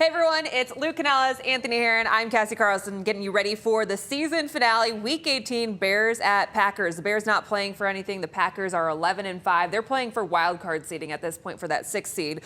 Hey everyone, it's Canellis, Anthony Herron. I'm Cassie Carlson, getting you ready for the season finale, Week 18, Bears at Packers. The Bears not playing for anything. The Packers are 11-5. They're playing for wild card seeding at this point for that 6th seed.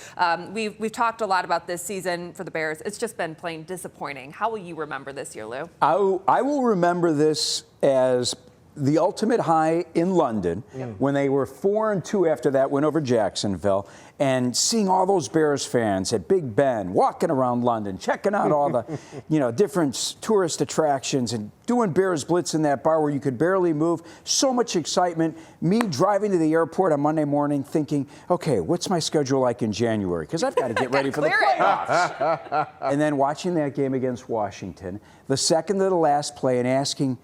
We've talked a lot about this season for the Bears. It's just been plain disappointing. How will you remember this year, Lou? I will remember this as the ultimate high in London when they were 4-2 after that win over Jacksonville, and seeing all those Bears fans at Big Ben walking around London, checking out all the different tourist attractions and doing Bears Blitz in that bar where you could barely move. So much excitement. Me driving to the airport on Monday morning thinking, okay, what's my schedule like in January? Because I've got to get ready for the playoffs. And then watching that game against Washington, the second to the last play, and asking,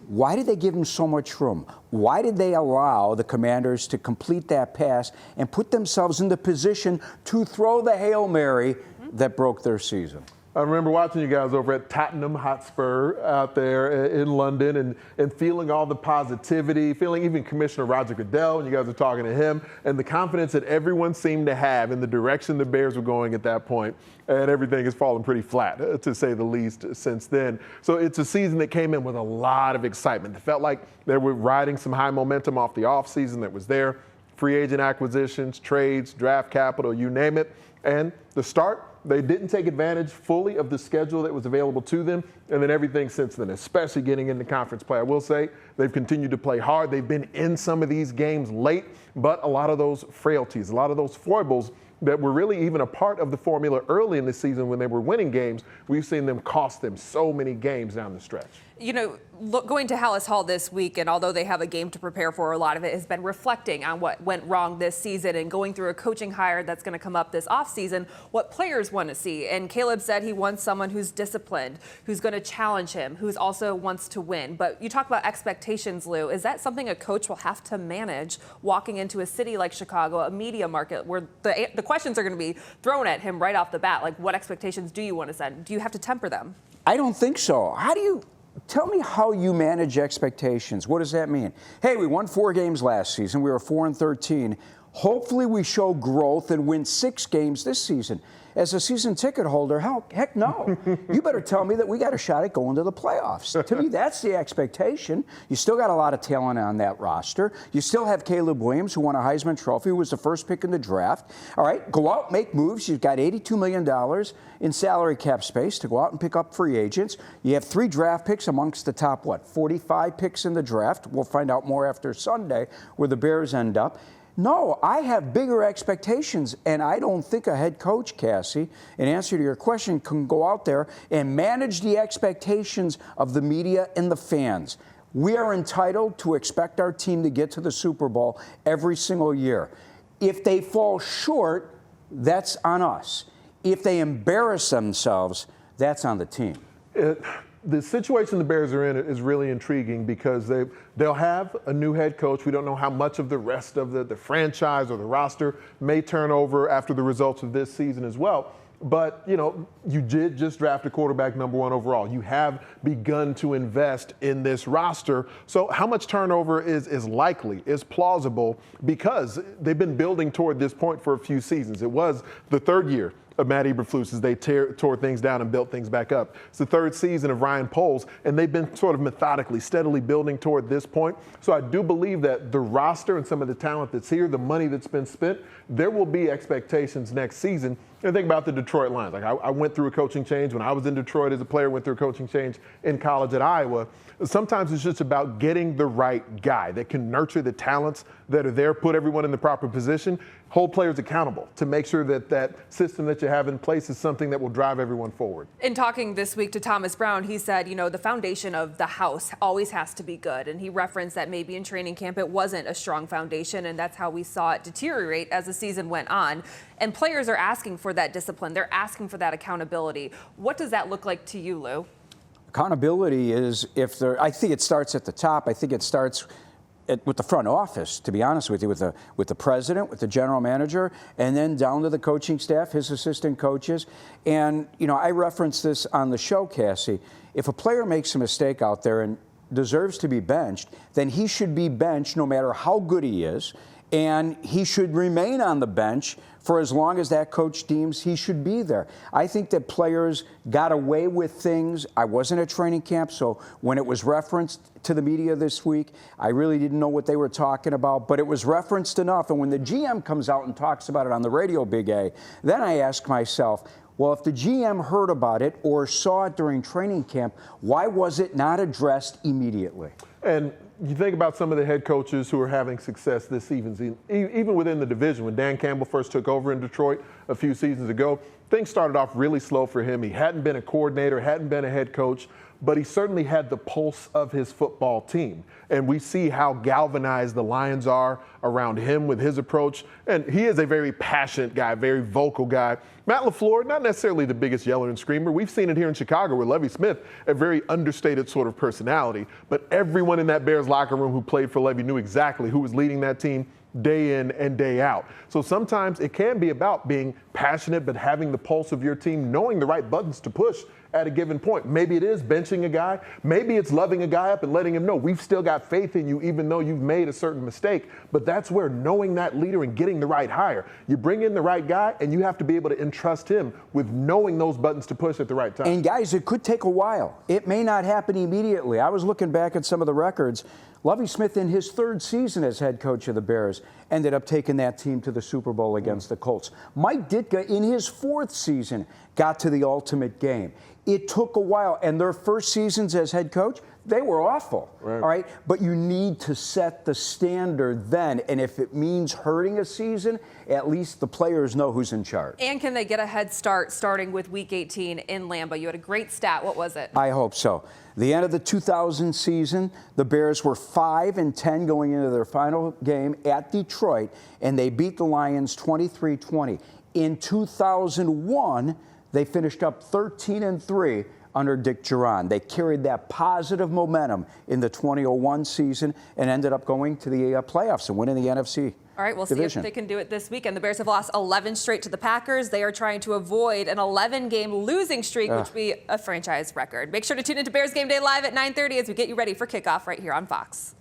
why did they give him so much room? Why did they allow the Commanders to complete that pass and put themselves in the position to throw the Hail Mary that broke their season? I remember watching you guys over at Tottenham Hotspur out there in London and feeling all the positivity, feeling even Commissioner Roger Goodell, and you guys were talking to him, and the confidence that everyone seemed to have in the direction the Bears were going at that point. And everything has fallen pretty flat, to say the least, since then. So it's a season that came in with a lot of excitement. It felt like they were riding some high momentum off the offseason that was there. Free agent acquisitions, trades, draft capital, you name it. And the start, they didn't take advantage fully of the schedule that was available to them, and then everything since then, especially getting into conference play. I will say they've continued to play hard. They've been in some of these games late, but a lot of those frailties, a lot of those foibles that were really even a part of the formula early in the season when they were winning games, we've seen them cost them so many games down the stretch. You know, going to Hallis Hall this week, and although they have a game to prepare for, a lot of it has been reflecting on what went wrong this season and going through a coaching hire that's going to come up this offseason, what players want to see. And Caleb said he wants someone who's disciplined, who's going to challenge him, who's also wants to win. But you talk about expectations, Lou. Is that something a coach will have to manage walking into a city like Chicago, a media market, where the questions are going to be thrown at him right off the bat? Like, what expectations do you want to set? Do you have to temper them? I don't think so. Tell me how you manage expectations. What does that mean? Hey, we won 4 games last season. We were 4-13. Hopefully we show growth and win 6 games this season. As a season ticket holder, heck no. You better tell me that we got a shot at going to the playoffs. To me, that's the expectation. You still got a lot of talent on that roster. You still have Caleb Williams, who won a Heisman Trophy, who was the first pick in the draft. All right, go out, make moves. You've got $82 million in salary cap space to go out and pick up free agents. You have 3 draft picks amongst the top, 45 picks in the draft. We'll find out more after Sunday where the Bears end up. No, I have bigger expectations, and I don't think a head coach, Cassie, in answer to your question, can go out there and manage the expectations of the media and the fans. We are entitled to expect our team to get to the Super Bowl every single year. If they fall short, that's on us. If they embarrass themselves, that's on the team. The situation the Bears are in is really intriguing because they'll have a new head coach. We don't know how much of the rest of the franchise or the roster may turn over after the results of this season as well. But, you did just draft a quarterback #1 overall. You have begun to invest in this roster. So how much turnover is likely, is plausible, because they've been building toward this point for a few seasons. It was the 3rd year of Matt Eberflus as they tore things down and built things back up. It's the 3rd season of Ryan Poles, and they've been sort of methodically, steadily building toward this point. So I do believe that the roster and some of the talent that's here, the money that's been spent, there will be expectations next season. And think about the Detroit Lions. Like I went through a coaching change when I was in Detroit as a player, went through a coaching change in college at Iowa. Sometimes it's just about getting the right guy that can nurture the talents that are there, put everyone in the proper position, hold players accountable to make sure that that system that you have in place is something that will drive everyone forward. In talking this week to Thomas Brown, he said, the foundation of the house always has to be good. And he referenced that maybe in training camp it wasn't a strong foundation, and that's how we saw it deteriorate as the season went on. And players are asking for that discipline. They're asking for that accountability. What does that look like to you, Lou? Accountability is I think it starts at the top. I think it starts with the front office, to be honest with you, with the president, with the general manager, and then down to the coaching staff, his assistant coaches. And, I referenced this on the show, Cassie. If a player makes a mistake out there and deserves to be benched, then he should be benched no matter how good he is. and he should remain on the bench for as long as that coach deems he should be there. I think that players got away with things. I wasn't at training camp, so when it was referenced to the media this week, I really didn't know what they were talking about, but it was referenced enough. And when the GM comes out and talks about it on the radio, Big A, then I ask myself, well, if the GM heard about it or saw it during training camp, why was it not addressed immediately? And you think about some of the head coaches who are having success this season, even within the division. When Dan Campbell first took over in Detroit a few seasons ago, things started off really slow for him. He hadn't been a coordinator, hadn't been a head coach, but he certainly had the pulse of his football team. And we see how galvanized the Lions are around him with his approach. And he is a very passionate guy, very vocal guy. Matt LaFleur, not necessarily the biggest yeller and screamer. We've seen it here in Chicago with Lovie Smith, a very understated sort of personality. But everyone in that Bears locker room who played for Lovie knew exactly who was leading that team day in and day out. So sometimes it can be about being passionate, but having the pulse of your team, knowing the right buttons to push at a given point. Maybe it is benching a guy. Maybe it's loving a guy up and letting him know we've still got faith in you even though you've made a certain mistake. But that's where knowing that leader and getting the right hire. You bring in the right guy and you have to be able to entrust him with knowing those buttons to push at the right time. And guys, it could take a while. It may not happen immediately. I was looking back at some of the records. Lovie Smith, in his third season as head coach of the Bears, ended up taking that team to the Super Bowl against the Colts. Mike Ditka, in his fourth season, got to the ultimate game. It took a while, and their first seasons as head coach, they were awful, all right? But you need to set the standard then, and if it means hurting a season, at least the players know who's in charge. And can they get a head start starting with Week 18 in Lambeau? You had a great stat. What was it? I hope so. The end of the 2000 season, the Bears were 5-10 going into their final game at Detroit, and they beat the Lions 23-20. In 2001, they finished up 13-3 under Dick Duran. They carried that positive momentum in the 2001 season and ended up going to the playoffs and winning the NFC. All right, we'll division. see if they can do it this weekend. The Bears have lost 11 straight to the Packers. They are trying to avoid an 11-game losing streak, which would be a franchise record. Make sure to tune into Bears Game Day Live at 9:30 as we get you ready for kickoff right here on Fox.